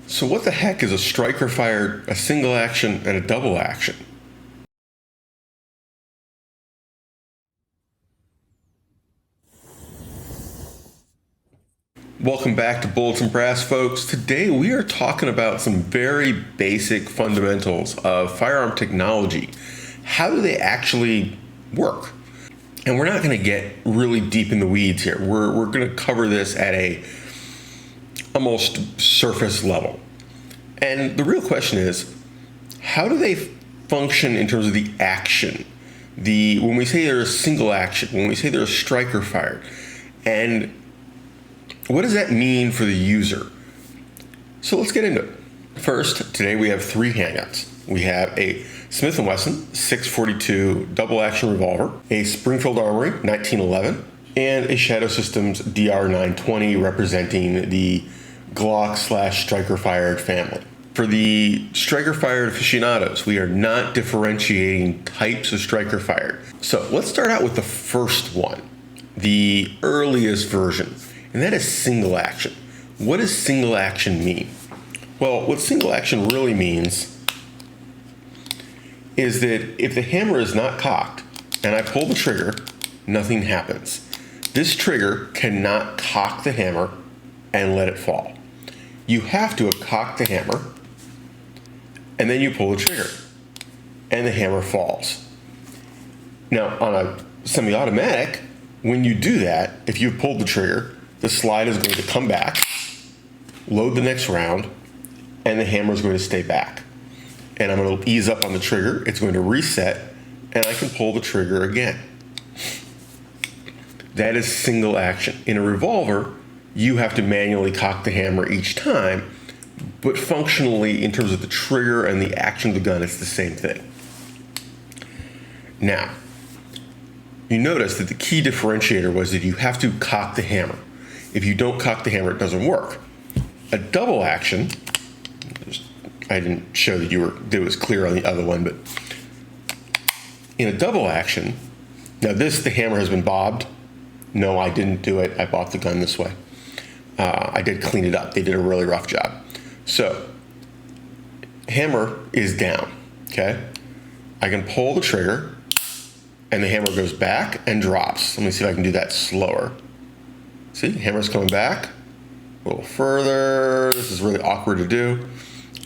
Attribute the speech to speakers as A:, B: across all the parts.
A: So what the heck is a striker fired, a single action, and a double action? Welcome back to Bullets and Brass, folks. Today we are talking about some very basic fundamentals of firearm technology. How do they actually work? And we're not going to get really deep in the weeds here. We're going to cover this at a almost surface level. And the real question is, how do they function in terms of the action? When we say there's a single action, when we say there's a striker fired, and what does that mean for the user? So let's get into it. First, today we have three handguns. We have a Smith & Wesson 642 double action revolver, a Springfield Armory 1911, and a Shadow Systems DR920 representing the Glock/striker fired family. For the striker fired aficionados, we are not differentiating types of striker fired. So let's start out with the first one, the earliest version, and that is single action. What does single action mean? Well, what single action really means is that if the hammer is not cocked and I pull the trigger, nothing happens. This trigger cannot cock the hammer and let it fall. You have to have cocked the hammer, and then you pull the trigger, and the hammer falls. Now, on a semi-automatic, when you do that, if you've pulled the trigger, the slide is going to come back, load the next round, and the hammer is going to stay back. And I'm going to ease up on the trigger, it's going to reset, and I can pull the trigger again. That is single action. In a revolver, you have to manually cock the hammer each time, but functionally, in terms of the trigger and the action of the gun, it's the same thing. Now, you notice that the key differentiator was that you have to cock the hammer. If you don't cock the hammer, it doesn't work. A double action, I didn't show that it was clear on the other one, but in a double action, now the hammer has been bobbed. No, I didn't do it. I bought the gun this way. I did clean it up. They did a really rough job. So, hammer is down, okay? I can pull the trigger, and the hammer goes back and drops. Let me see if I can do that slower. See, hammer's coming back a little further. This is really awkward to do.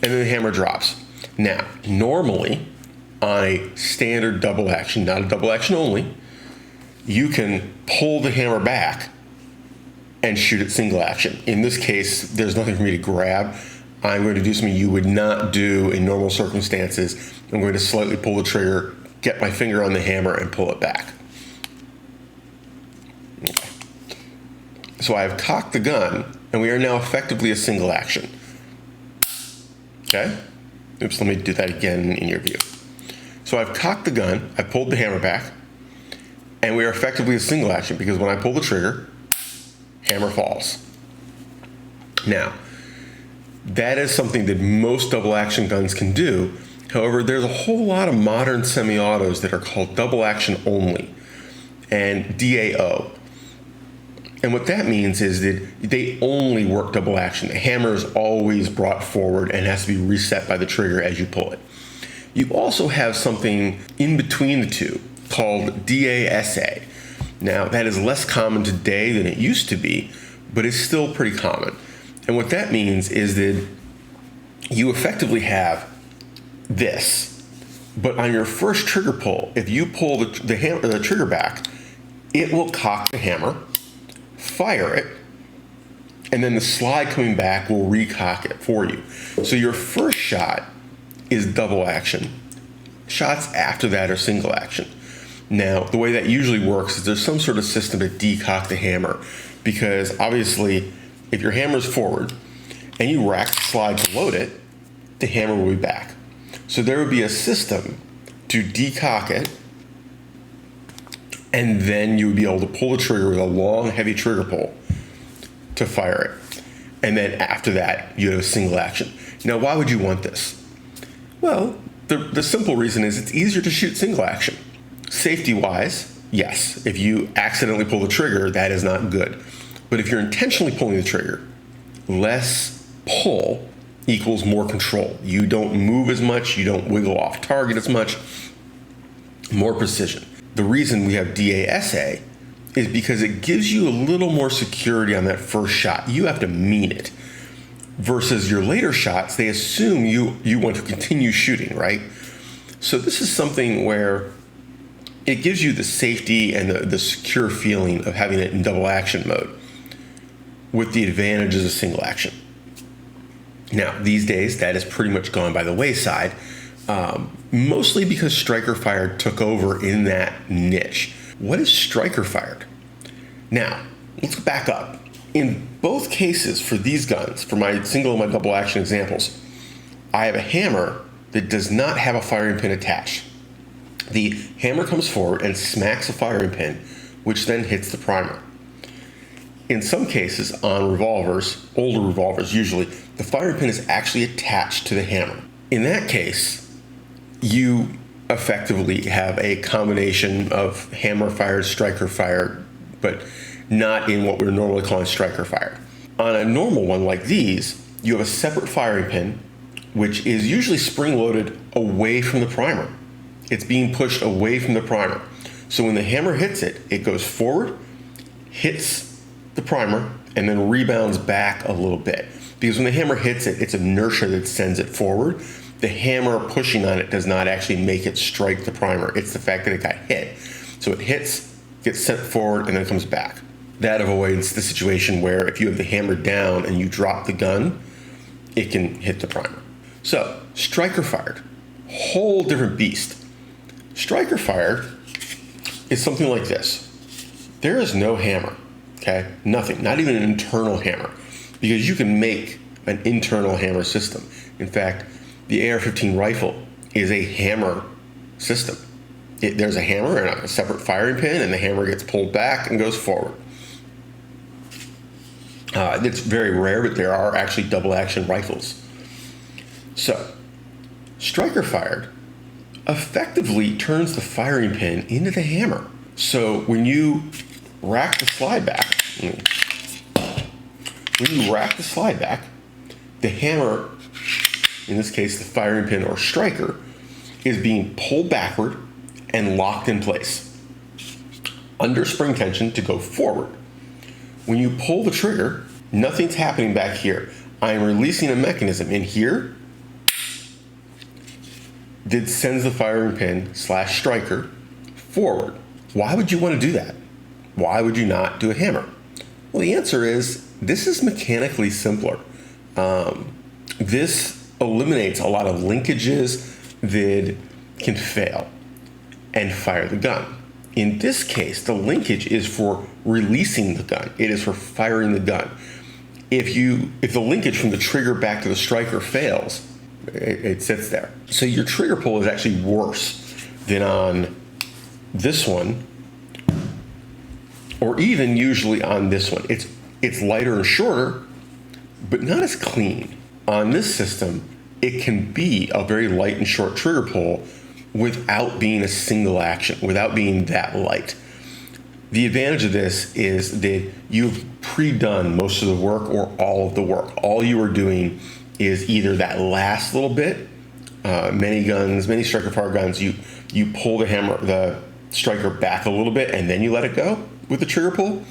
A: And then the hammer drops. Now, normally, on a standard double action, not a double action only, you can pull the hammer back and shoot it single action. In this case, there's nothing for me to grab. I'm going to do something you would not do in normal circumstances. I'm going to slightly pull the trigger, get my finger on the hammer, and pull it back. Okay. So I've cocked the gun, and we are now effectively a single action. Okay? Oops, let me do that again in your view. So I've cocked the gun, I pulled the hammer back, and we are effectively a single action because when I pull the trigger, hammer falls. Now, that is something that most double action guns can do. However, there's a whole lot of modern semi-autos that are called double action only and DAO. And what that means is that they only work double action. The hammer is always brought forward and has to be reset by the trigger as you pull it. You also have something in between the two called DASA. Now, that is less common today than it used to be, but it's still pretty common. And what that means is that you effectively have this, but on your first trigger pull, if you pull the trigger back, it will cock the hammer, fire it, and then the slide coming back will recock it for you. So your first shot is double action. Shots after that are single action. Now, the way that usually works is there's some sort of system to decock the hammer, because obviously, if your hammer's forward and you rack the slide to load it, the hammer will be back. So there would be a system to decock it, and then you would be able to pull the trigger with a long, heavy trigger pull to fire it. And then after that, you have a single action. Now, why would you want this? Well, the simple reason is it's easier to shoot single action. Safety-wise, yes. If you accidentally pull the trigger, that is not good. But if you're intentionally pulling the trigger, less pull, equals more control. You don't move as much, you don't wiggle off target as much, more precision. The reason we have DASA is because it gives you a little more security on that first shot. You have to mean it. Versus your later shots, they assume you want to continue shooting, right? So this is something where it gives you the safety and the secure feeling of having it in double action mode with the advantages of single action. Now, these days, that has pretty much gone by the wayside, mostly because striker fired took over in that niche. What is striker fired? Now, let's back up. In both cases for these guns, for my single and my double action examples, I have a hammer that does not have a firing pin attached. The hammer comes forward and smacks a firing pin, which then hits the primer. In some cases, on revolvers, older revolvers usually, the firing pin is actually attached to the hammer. In that case, you effectively have a combination of hammer fired, striker fired, but not in what we're normally calling striker fired. On a normal one like these, you have a separate firing pin, which is usually spring loaded away from the primer. It's being pushed away from the primer. So when the hammer hits it, it goes forward, hits the primer, and then rebounds back a little bit. Because when the hammer hits it, it's inertia that sends it forward. The hammer pushing on it does not actually make it strike the primer. It's the fact that it got hit. So it hits, gets sent forward, and then comes back. That avoids the situation where if you have the hammer down and you drop the gun, it can hit the primer. So, striker fired, whole different beast. Striker fired is something like this. There is no hammer, okay? Nothing, not even an internal hammer, because you can make an internal hammer system. In fact, the AR-15 rifle is a hammer system. There's a hammer and a separate firing pin, and the hammer gets pulled back and goes forward. It's very rare, but there are actually double action rifles. So, striker fired effectively turns the firing pin into the hammer. So when you rack the slide back, the hammer, in this case the firing pin or striker, is being pulled backward and locked in place under spring tension to go forward. When you pull the trigger, nothing's happening back here. I am releasing a mechanism in here that sends the firing pin / striker forward. Why would you want to do that? Why would you not do a hammer? Well, the answer is this is mechanically simpler. This eliminates a lot of linkages that can fail and fire the gun. In this case, the linkage is for releasing the gun. It is for firing the gun. If the linkage from the trigger back to the striker fails, it sits there. So your trigger pull is actually worse than on this one, or even usually on this one. It's lighter and shorter, but not as clean. On this system, it can be a very light and short trigger pull without being a single action, without being that light. The advantage of this is that you've pre-done most of the work or all of the work. All you are doing is either that last little bit. Many striker fire guns, you pull the striker back a little bit and then you let it go with the trigger pull.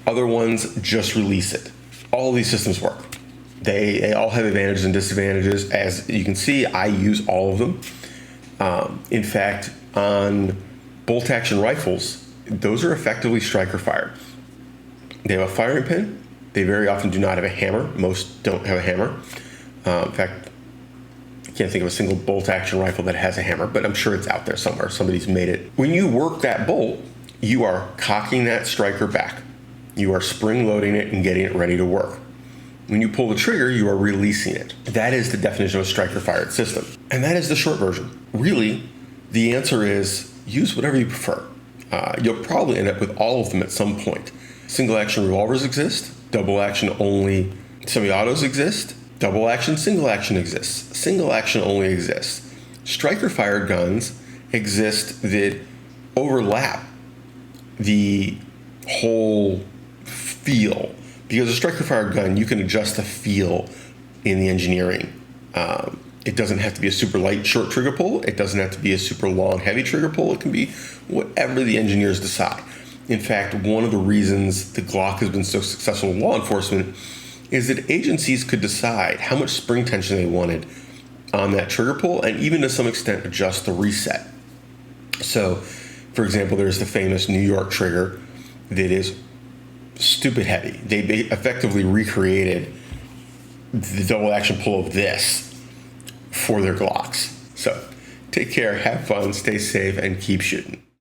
A: Other ones just release it. All of these systems work. They all have advantages and disadvantages. As you can see, I use all of them. In fact, on bolt action rifles, those are effectively striker fired. They have a firing pin. They very often do not have a hammer. Most don't have a hammer. In fact, I can't think of a single bolt action rifle that has a hammer, but I'm sure it's out there somewhere. Somebody's made it. When you work that bolt, you are cocking that striker back. You are spring loading it and getting it ready to work. When you pull the trigger, you are releasing it. That is the definition of a striker fired system. And that is the short version. Really, the answer is use whatever you prefer. You'll probably end up with all of them at some point. Single action revolvers exist. Double action only semi-autos exist. Double action, single action exists. Single action only exists. Striker fired guns exist that overlap the whole feel. Because a striker fired gun, you can adjust the feel in the engineering. It doesn't have to be a super light, short trigger pull. It doesn't have to be a super long, heavy trigger pull. It can be whatever the engineers decide. In fact, one of the reasons the Glock has been so successful in law enforcement is that agencies could decide how much spring tension they wanted on that trigger pull, and even to some extent adjust the reset. So, for example, there's the famous New York trigger that is stupid heavy. They effectively recreated the double action pull of this for their Glocks. So take care, have fun, stay safe, and keep shooting.